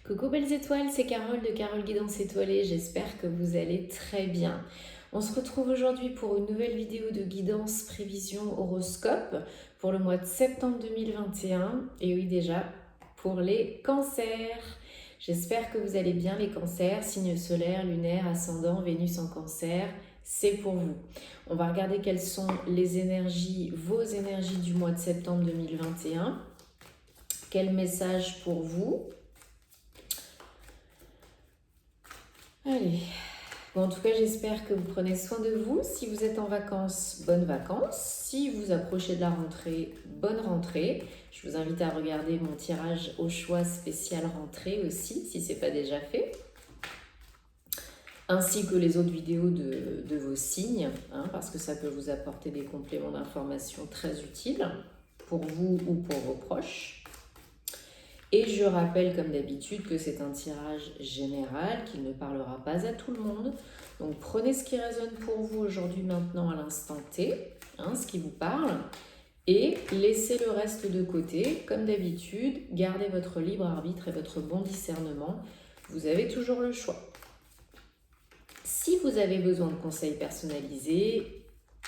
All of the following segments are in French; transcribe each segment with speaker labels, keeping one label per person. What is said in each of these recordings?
Speaker 1: Coucou belles étoiles, c'est Carole de Carole Guidance Étoilée, j'espère que vous allez très bien. On se retrouve aujourd'hui pour une nouvelle vidéo de guidance prévision horoscope pour le mois de septembre 2021 et oui déjà pour les cancers. J'espère que vous allez bien les cancers, signes solaires, lunaires, ascendant, Vénus en cancer, c'est pour vous. On va regarder quelles sont les énergies, vos énergies du mois de septembre 2021. Quel message pour vous? Allez, bon, en tout cas, j'espère que vous prenez soin de vous. Si vous êtes en vacances, bonnes vacances. Si vous approchez de la rentrée, bonne rentrée. Je vous invite à regarder mon tirage au choix spécial rentrée aussi, si ce n'est pas déjà fait. Ainsi que les autres vidéos de vos signes, hein, parce que ça peut vous apporter des compléments d'information très utiles pour vous ou pour vos proches. Et je rappelle comme d'habitude que c'est un tirage général qui ne parlera pas à tout le monde. Donc prenez ce qui résonne pour vous aujourd'hui, maintenant, à l'instant T, hein, ce qui vous parle, et laissez le reste de côté. Comme d'habitude, gardez votre libre arbitre et votre bon discernement. Vous avez toujours le choix. Si vous avez besoin de conseils personnalisés,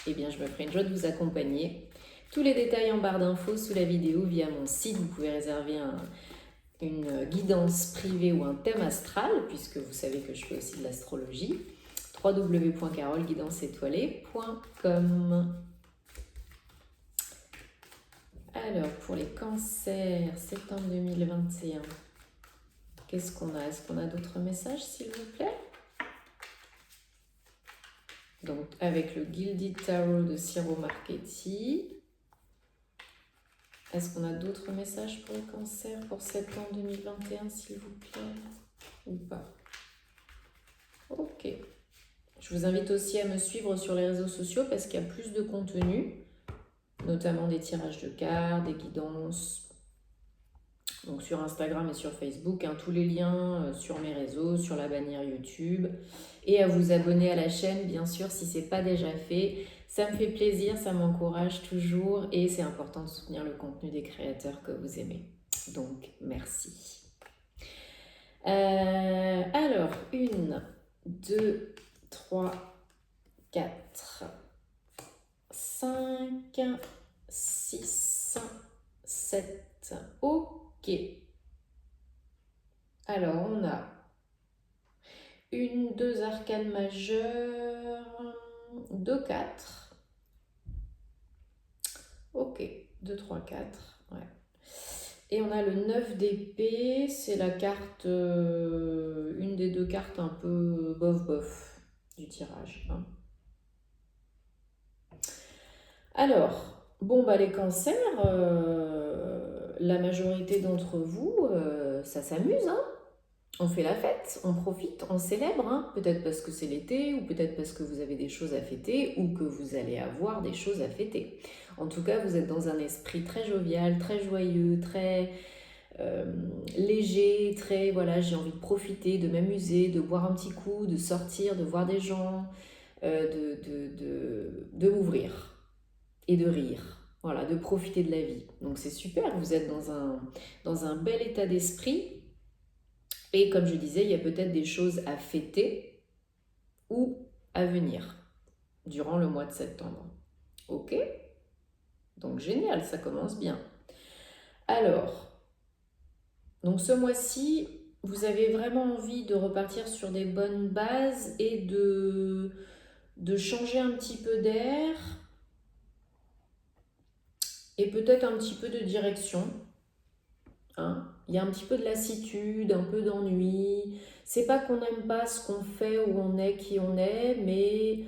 Speaker 1: eh bien je me ferai une joie de vous accompagner. Tous les détails en barre d'infos sous la vidéo via mon site. Vous pouvez réserver une guidance privée ou un thème astral, puisque vous savez que je fais aussi de l'astrologie, www.caroleguidancétoilée.com. Alors, pour les cancers, septembre 2021, qu'est-ce qu'on a? Est-ce qu'on a d'autres messages, s'il vous plaît? Donc, avec le Gilded Tarot de Ciro Marchetti. Est-ce qu'on a d'autres messages pour les cancers pour septembre 2021, s'il vous plaît? Ou pas? Ok. Je vous invite aussi à me suivre sur les réseaux sociaux parce qu'il y a plus de contenu, notamment des tirages de cartes, des guidances. Donc sur Instagram et sur Facebook, hein, tous les liens sur mes réseaux, sur la bannière YouTube. Et à vous abonner à la chaîne, bien sûr, si ce n'est pas déjà fait. Ça me fait plaisir, ça m'encourage toujours et c'est important de soutenir le contenu des créateurs que vous aimez. Donc, merci. Alors, 1, 2, 3, 4, 5, 6, 7. Ok. Alors, on a 1, 2 arcanes majeures, 2, 4. Ok, 2, 3, 4. Ouais. Et on a le 9 d'épée, c'est la carte, une des deux cartes un peu bof-bof du tirage. Hein. Alors, bon, bah les cancers, la majorité d'entre vous, ça s'amuse, hein. On fait la fête, on profite, on célèbre, hein. Peut-être parce que c'est l'été, ou peut-être parce que vous avez des choses à fêter, ou que vous allez avoir des choses à fêter. En tout cas, vous êtes dans un esprit très jovial, très joyeux, très léger, très, voilà, j'ai envie de profiter, de m'amuser, de boire un petit coup, de sortir, de voir des gens, de m'ouvrir et de rire, voilà, de profiter de la vie. Donc c'est super, vous êtes dans un bel état d'esprit. Et comme je disais, il y a peut-être des choses à fêter ou à venir durant le mois de septembre. Ok? Donc génial, ça commence bien. Alors, donc ce mois-ci, vous avez vraiment envie de repartir sur des bonnes bases et de changer un petit peu d'air et peut-être un petit peu de direction. Hein? Il y a un petit peu de lassitude, un peu d'ennui. C'est pas qu'on n'aime pas ce qu'on fait ou on est qui on est, mais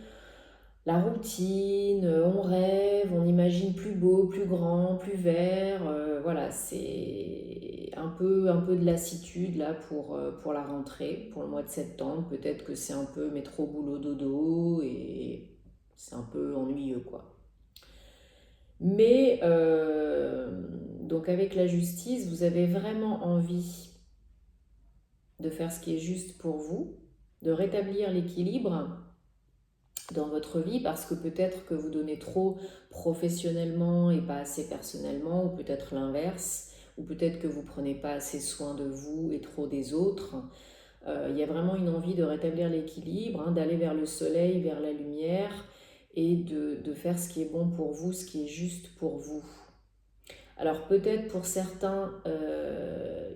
Speaker 1: la routine, on rêve, on imagine plus beau, plus grand, plus vert. Voilà, c'est un peu de lassitude là pour la rentrée, pour le mois de septembre. Peut-être que c'est un peu métro, boulot, dodo et c'est un peu ennuyeux quoi. Mais donc avec la justice, vous avez vraiment envie de faire ce qui est juste pour vous, de rétablir l'équilibre dans votre vie parce que peut-être que vous donnez trop professionnellement et pas assez personnellement ou peut-être l'inverse ou peut-être que vous ne prenez pas assez soin de vous et trop des autres. Il y a vraiment une envie de rétablir l'équilibre, hein, d'aller vers le soleil, vers la lumière, et de faire ce qui est bon pour vous, ce qui est juste pour vous. Alors peut-être pour certains,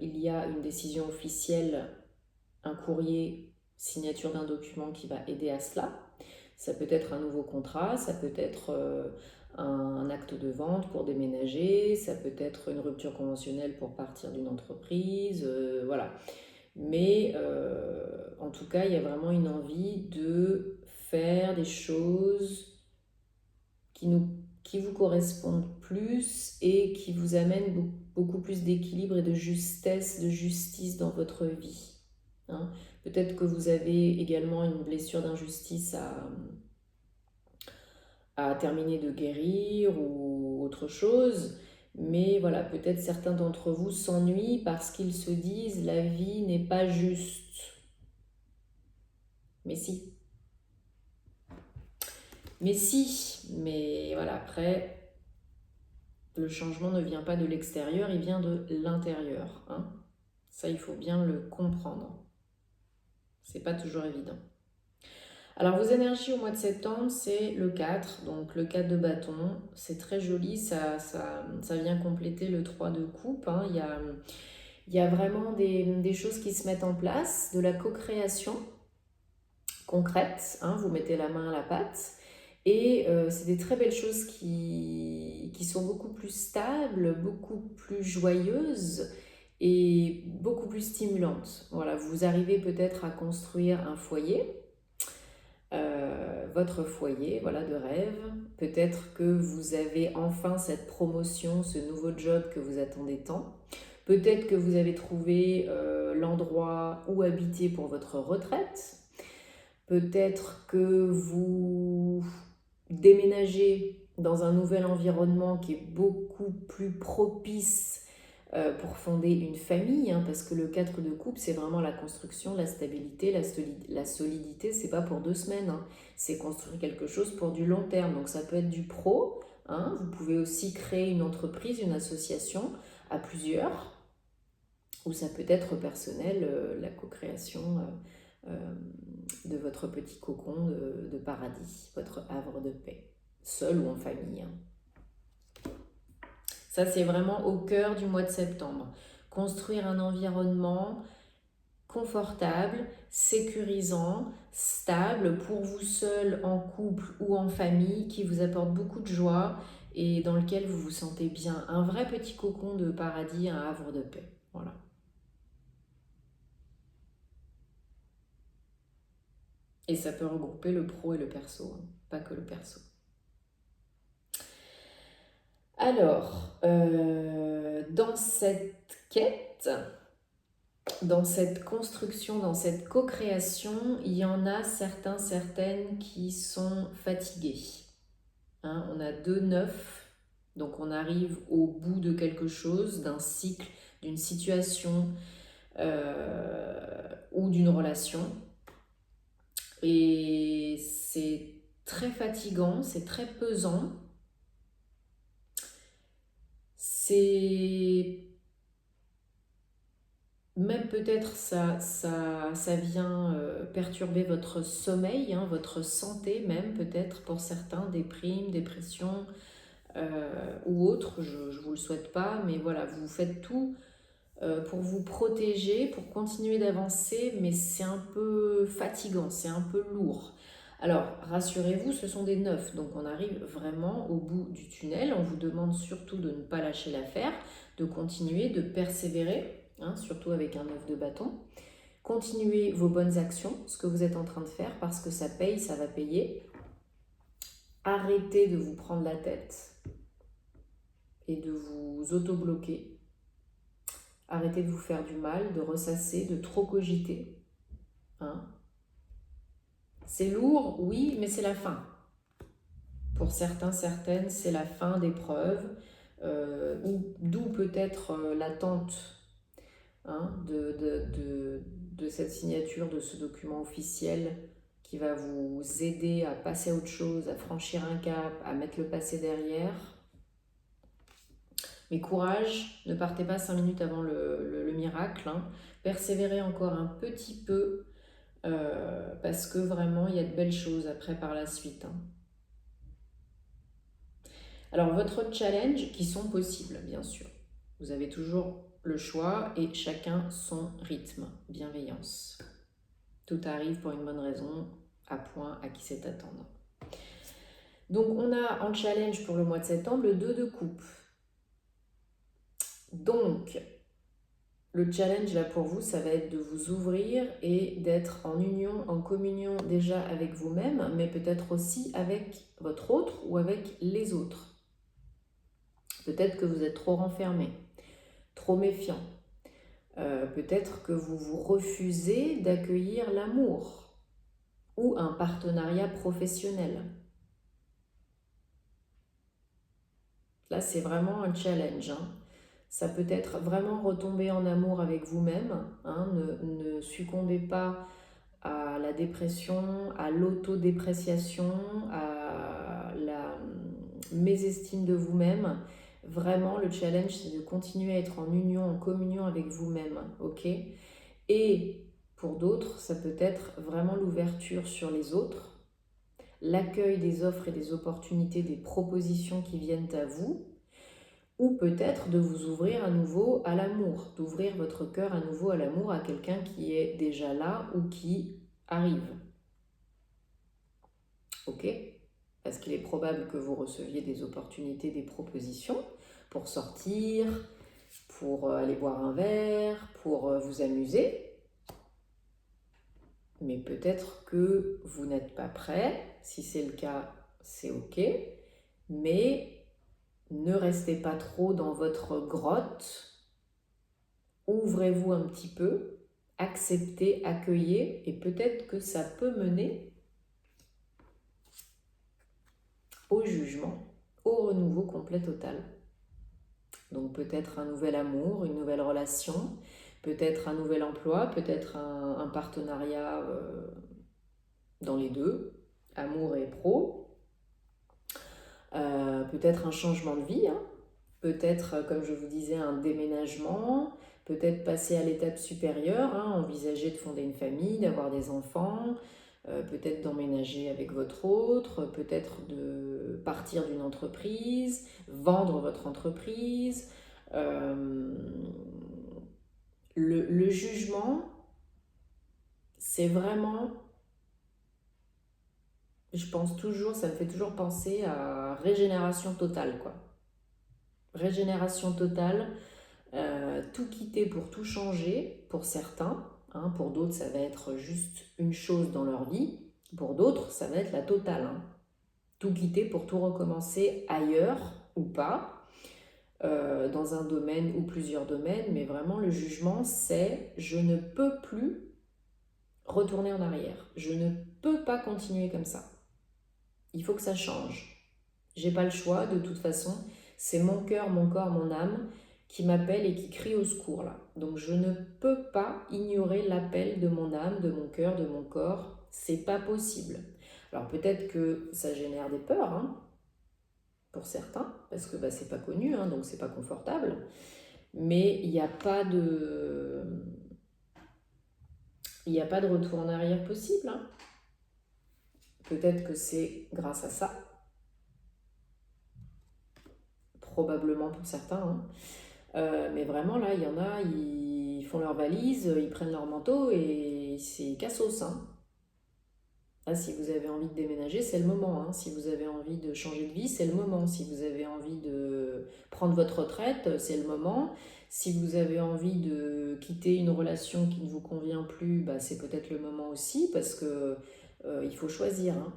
Speaker 1: il y a une décision officielle, un courrier, signature d'un document qui va aider à cela. Ça peut être un nouveau contrat, ça peut être un acte de vente pour déménager, ça peut être une rupture conventionnelle pour partir d'une entreprise, voilà. Mais en tout cas, il y a vraiment une envie de faire des choses qui vous correspondent plus et qui vous amènent beaucoup plus d'équilibre et de justesse, de justice dans votre vie. Hein. Peut-être que vous avez également une blessure d'injustice à terminer de guérir ou autre chose. Mais voilà, peut-être certains d'entre vous s'ennuient parce qu'ils se disent la vie n'est pas juste. Mais si. Mais si. Mais voilà, après, le changement ne vient pas de l'extérieur, il vient de l'intérieur. Hein. Ça, il faut bien le comprendre. C'est pas toujours évident. Alors, vos énergies au mois de septembre, c'est le 4, donc le 4 de bâton. C'est très joli, ça vient compléter le 3 de coupe. Hein. Il y a vraiment des choses qui se mettent en place, de la co-création concrète. Hein. Vous mettez la main à la pâte. Et c'est des très belles choses qui sont beaucoup plus stables, beaucoup plus joyeuses et beaucoup plus stimulantes. Voilà, vous arrivez peut-être à construire un foyer. Votre foyer, voilà, de rêve. Peut-être que vous avez enfin cette promotion, ce nouveau job que vous attendez tant. Peut-être que vous avez trouvé l'endroit où habiter pour votre retraite. Peut-être que vous déménagez dans un nouvel environnement qui est beaucoup plus propice pour fonder une famille, hein, parce que le 4 de coupe, c'est vraiment la construction, la stabilité, la solidité, c'est pas pour 2 semaines, hein, c'est construire quelque chose pour du long terme. Donc ça peut être du pro, hein, vous pouvez aussi créer une entreprise, une association à plusieurs, ou ça peut être personnel, la co-création de votre petit cocon de paradis, votre havre de paix, seul ou en famille. Hein. Ça, c'est vraiment au cœur du mois de septembre. Construire un environnement confortable, sécurisant, stable pour vous seul, en couple ou en famille, qui vous apporte beaucoup de joie et dans lequel vous vous sentez bien. Un vrai petit cocon de paradis, un havre de paix. Voilà. Et ça peut regrouper le pro et le perso, hein, pas que le perso. Alors, dans cette quête, dans cette construction, dans cette co-création, il y en a certains, certaines qui sont fatigués. Hein, on a 2-9, donc on arrive au bout de quelque chose, d'un cycle, d'une situation ou d'une relation. Et c'est très fatigant, c'est très pesant. C'est même peut-être ça vient perturber votre sommeil, hein, votre santé même peut-être pour certains, déprime, dépression ou autre, je ne vous le souhaite pas, mais voilà, vous faites tout pour vous protéger, pour continuer d'avancer, mais c'est un peu fatigant, c'est un peu lourd. Alors, rassurez-vous, ce sont des 9, donc on arrive vraiment au bout du tunnel. On vous demande surtout de ne pas lâcher l'affaire, de continuer, de persévérer, hein, surtout avec un 9 de bâton. Continuez vos bonnes actions, ce que vous êtes en train de faire, parce que ça paye, ça va payer. Arrêtez de vous prendre la tête et de vous auto-bloquer. Arrêtez de vous faire du mal, de ressasser, de trop cogiter. Hein. C'est lourd, oui, mais c'est la fin. Pour certains, certaines, c'est la fin d'épreuve, d'où peut-être l'attente hein, de cette signature, de ce document officiel qui va vous aider à passer à autre chose, à franchir un cap, à mettre le passé derrière. Mais courage, ne partez pas 5 minutes avant le miracle, hein. Persévérez encore un petit peu, parce que vraiment, il y a de belles choses après par la suite, hein. Alors, votre challenge, qui sont possibles, bien sûr. Vous avez toujours le choix et chacun son rythme. Bienveillance. Tout arrive pour une bonne raison, à point, à qui sait attendre. Donc, on a en challenge pour le mois de septembre le 2 de coupe. Donc, le challenge là pour vous, ça va être de vous ouvrir et d'être en union, en communion déjà avec vous-même, mais peut-être aussi avec votre autre ou avec les autres. Peut-être que vous êtes trop renfermé, trop méfiant. Peut-être que vous vous refusez d'accueillir l'amour ou un partenariat professionnel. Là, c'est vraiment un challenge, hein. Ça peut être vraiment retomber en amour avec vous-même, hein. Ne succombez pas à la dépression, à l'autodépréciation, à la mésestime de vous-même. Vraiment, le challenge, c'est de continuer à être en union, en communion avec vous-même, ok? Et pour d'autres, ça peut être vraiment l'ouverture sur les autres, l'accueil des offres et des opportunités, des propositions qui viennent à vous, ou peut-être de vous ouvrir à nouveau à l'amour, d'ouvrir votre cœur à nouveau à l'amour, à quelqu'un qui est déjà là ou qui arrive. Ok? Parce qu'il est probable que vous receviez des opportunités, des propositions pour sortir, pour aller boire un verre, pour vous amuser. Mais peut-être que vous n'êtes pas prêt. Si c'est le cas, c'est ok. Mais ne restez pas trop dans votre grotte. Ouvrez-vous un petit peu, acceptez, accueillez, et peut-être que ça peut mener au jugement, au renouveau complet total. Donc peut-être un nouvel amour, une nouvelle relation, peut-être un nouvel emploi, peut-être un partenariat dans les deux, amour et pro, peut-être un changement de vie, hein. Peut-être, comme je vous disais, un déménagement, peut-être passer à l'étape supérieure, hein, envisager de fonder une famille, d'avoir des enfants, peut-être d'emménager avec votre autre, peut-être de partir d'une entreprise, vendre votre entreprise. Le jugement, c'est vraiment, je pense toujours, ça me fait toujours penser à régénération totale, quoi. Régénération totale, tout quitter pour tout changer, pour certains, hein, pour d'autres ça va être juste une chose dans leur vie, pour d'autres ça va être la totale, hein. Tout quitter pour tout recommencer ailleurs ou pas, dans un domaine ou plusieurs domaines, mais vraiment le jugement c'est je ne peux plus retourner en arrière, je ne peux pas continuer comme ça, il faut que ça change, j'ai pas le choix de toute façon, c'est mon cœur, mon corps, mon âme qui m'appelle et qui crie au secours là. Donc je ne peux pas ignorer l'appel de mon âme, de mon cœur, de mon corps. C'est pas possible. Alors peut-être que ça génère des peurs, hein, pour certains, parce que bah, c'est pas connu, hein, donc c'est pas confortable. Mais il n'y a pas de... Il n'y a pas de retour en arrière possible, hein. Peut-être que c'est grâce à ça. Probablement pour certains, hein. Mais vraiment, là, il y en a, ils font leur valise, ils prennent leur manteau et c'est cassos, hein. Là, si vous avez envie de déménager, c'est le moment, hein. Si vous avez envie de changer de vie, c'est le moment. Si vous avez envie de prendre votre retraite, c'est le moment. Si vous avez envie de quitter une relation qui ne vous convient plus, bah, c'est peut-être le moment aussi, parce que il faut choisir, hein.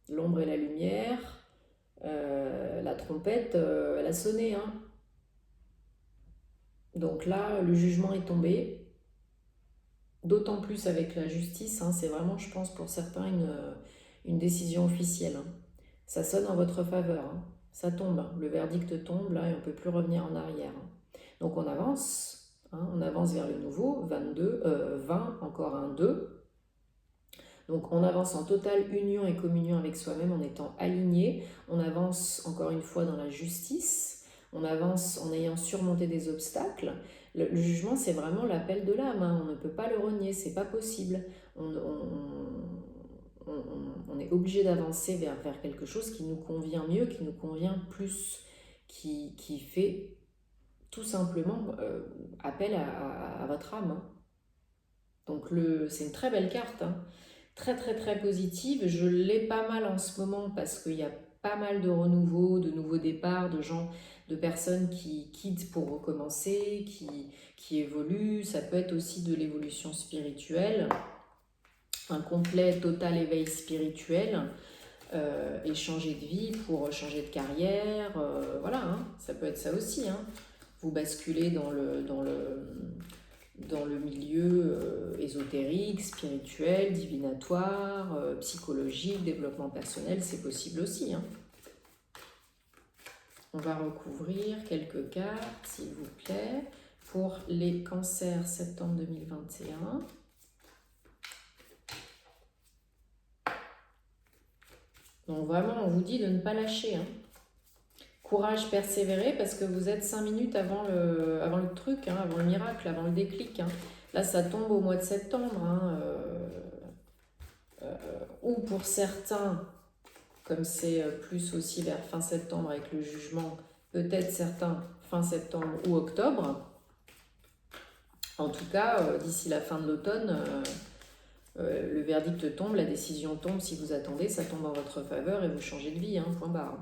Speaker 1: L'ombre et la lumière, la trompette, elle a sonné, hein. Donc là, le jugement est tombé, d'autant plus avec la justice, hein, c'est vraiment, je pense, pour certains, une décision officielle, hein. Ça sonne en votre faveur, hein. Ça tombe, hein. Le verdict tombe, là, et on ne peut plus revenir en arrière, hein. Donc on avance, hein, on avance vers le nouveau, 20, encore un 2. Donc on avance en totale union et communion avec soi-même en étant aligné. On avance encore une fois dans la justice. on avance en ayant surmonté des obstacles. Le jugement, c'est vraiment l'appel de l'âme, hein. On ne peut pas le renier, c'est pas possible. On est obligé d'avancer vers quelque chose qui nous convient mieux, qui nous convient plus, qui fait tout simplement appel à votre âme, hein. Donc c'est une très belle carte, hein. Très très très positive. Je l'ai pas mal en ce moment parce qu'il y a pas mal de renouveau, de nouveaux départs, de personnes qui quittent pour recommencer, qui évoluent. Ça peut être aussi de l'évolution spirituelle, un complet total éveil spirituel, et changer de vie pour changer de carrière, voilà, hein. Ça peut être ça aussi, hein. Vous basculez dans le milieu ésotérique, spirituel, divinatoire, psychologique, développement personnel, c'est possible aussi, hein. On va recouvrir quelques cartes, s'il vous plaît, pour les cancers septembre 2021. Donc vraiment, on vous dit de ne pas lâcher, hein. Courage, persévérer, parce que vous êtes 5 minutes avant le truc, hein, avant le miracle, avant le déclic, hein. Là, ça tombe au mois de septembre, hein, ou pour certains, comme c'est plus aussi vers fin septembre avec le jugement, peut-être certains fin septembre ou octobre. En tout cas, d'ici la fin de l'automne, le verdict tombe, la décision tombe. Si vous attendez, ça tombe en votre faveur et vous changez de vie, hein, point barre.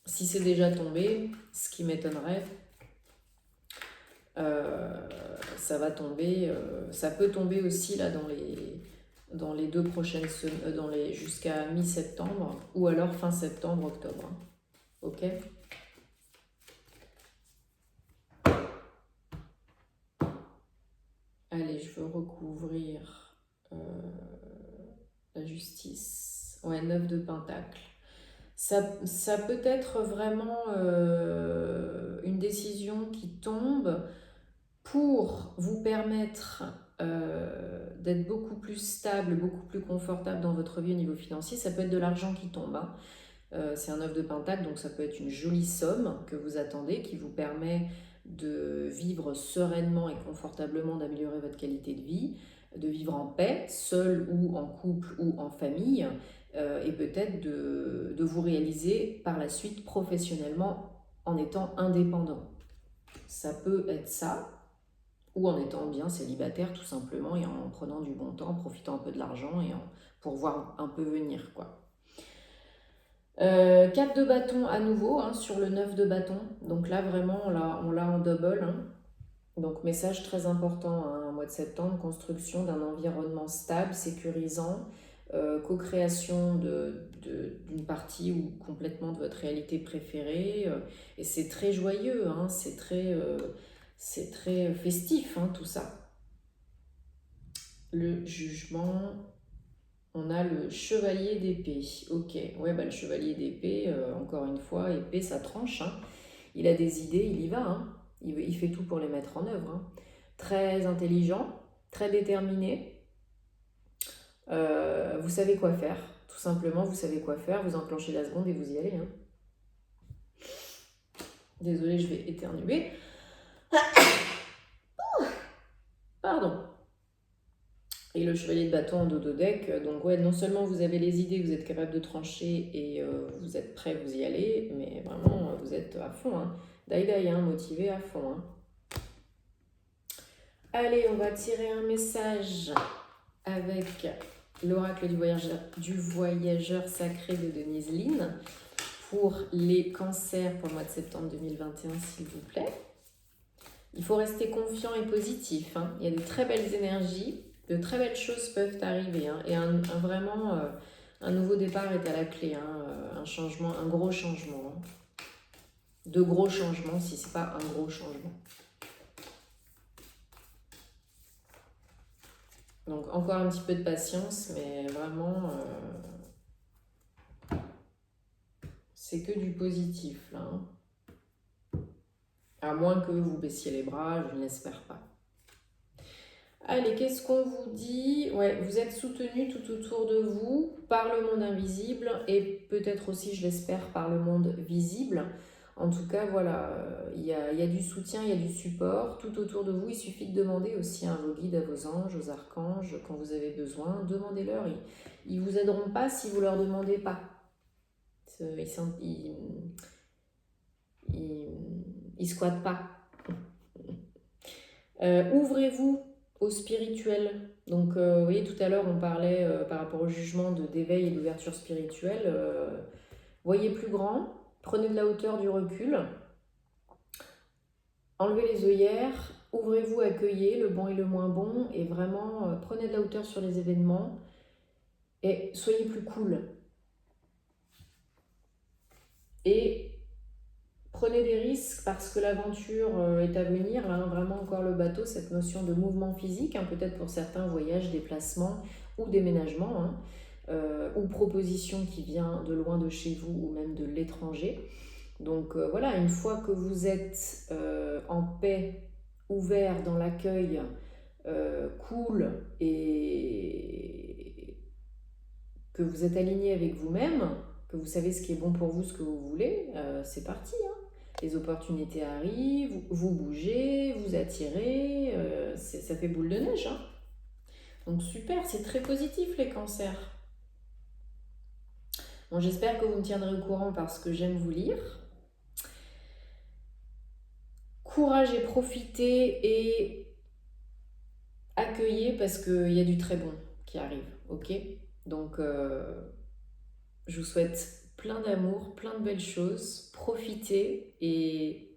Speaker 1: Si c'est déjà tombé, ce qui m'étonnerait, ça va tomber, ça peut tomber aussi là dans les 2 prochaines semaines, jusqu'à mi-septembre, ou alors fin septembre, octobre, hein. Ok ? Allez, je veux recouvrir la justice. Ouais, 9 de Pentacle. Ça peut être vraiment une décision qui tombe pour vous permettre d'être beaucoup plus stable, beaucoup plus confortable dans votre vie au niveau financier. Ça peut être de l'argent qui tombe, hein. C'est un 9 de Pentacle, donc ça peut être une jolie somme que vous attendez, qui vous permet de vivre sereinement et confortablement, d'améliorer votre qualité de vie, de vivre en paix, seul ou en couple ou en famille, et peut-être de vous réaliser par la suite professionnellement en étant indépendant. Ça peut être ça, ou en étant bien célibataire tout simplement, et en prenant du bon temps, en profitant un peu de l'argent et pour voir un peu venir, quoi. 4 de bâton à nouveau, hein, sur le 9 de bâton. Donc là, vraiment, on l'a en double, hein. Donc, message très important, hein, un mois de septembre, construction d'un environnement stable, sécurisant, co-création d'une partie ou complètement de votre réalité préférée. Et c'est très joyeux, hein, c'est très festif, hein, tout ça. Le jugement... On a le chevalier d'épée. Ok, ouais, bah le chevalier d'épée, encore une fois, épée, ça tranche, hein. Il a des idées, il y va, hein. Il fait tout pour les mettre en œuvre, hein. Très intelligent, très déterminé. Vous savez quoi faire, tout simplement, vous savez quoi faire. Vous enclenchez la seconde et vous y allez, hein. Désolée, je vais éternuer. Pardon. Et le chevalier de bâton en dos de deck, donc ouais, non seulement vous avez les idées, vous êtes capable de trancher et vous êtes prêt, vous y allez, mais vraiment, vous êtes à fond, hein. Hein, motivé à fond, hein. Allez, on va tirer un message avec l'oracle du voyageur sacré de Denise Lynn pour les cancers pour le mois de septembre 2021, s'il vous plaît. Il faut rester confiant et positif, hein. Il y a de très belles énergies. De très belles choses peuvent arriver, hein, et vraiment un nouveau départ est à la clé, hein, un changement, un gros changement, hein. De gros changements si ce n'est pas un gros changement. Donc encore un petit peu de patience, mais vraiment c'est que du positif là, hein. À moins que vous baissiez les bras, je ne l'espère pas. Allez, qu'est-ce qu'on vous dit? Ouais, vous êtes soutenu tout autour de vous par le monde invisible et peut-être aussi, je l'espère, par le monde visible. En tout cas, voilà, il y a du soutien, il y a du support tout autour de vous. Il suffit de demander aussi à vos guides, à vos anges, aux archanges, quand vous avez besoin. Demandez-leur. Ils vous aideront pas si vous leur demandez pas. Ils squattent pas. Ouvrez-vous au spirituel. Donc, vous voyez, tout à l'heure, on parlait par rapport au jugement d'éveil et d'ouverture spirituelle. Voyez plus grand, prenez de la hauteur, du recul, enlevez les œillères, ouvrez-vous, accueillez le bon et le moins bon, et vraiment, prenez de la hauteur sur les événements, et soyez plus cool. Et prenez des risques parce que l'aventure est à venir, là, vraiment encore le bateau, cette notion de mouvement physique, hein, peut-être pour certains voyages, déplacements ou déménagements, hein, ou proposition qui vient de loin de chez vous ou même de l'étranger. Donc voilà, une fois que vous êtes en paix, ouvert dans l'accueil, cool, et que vous êtes aligné avec vous-même, que vous savez ce qui est bon pour vous, ce que vous voulez, c'est parti, hein. Les opportunités arrivent, vous bougez, vous attirez, ça fait boule de neige, hein. Donc super, c'est très positif les cancers. Bon, j'espère que vous me tiendrez au courant parce que j'aime vous lire. Courage et profitez et accueillez parce qu'il y a du très bon qui arrive, ok? Donc, je vous souhaite plein d'amour, plein de belles choses. Profitez et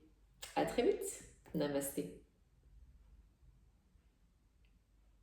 Speaker 1: à très vite. Namasté.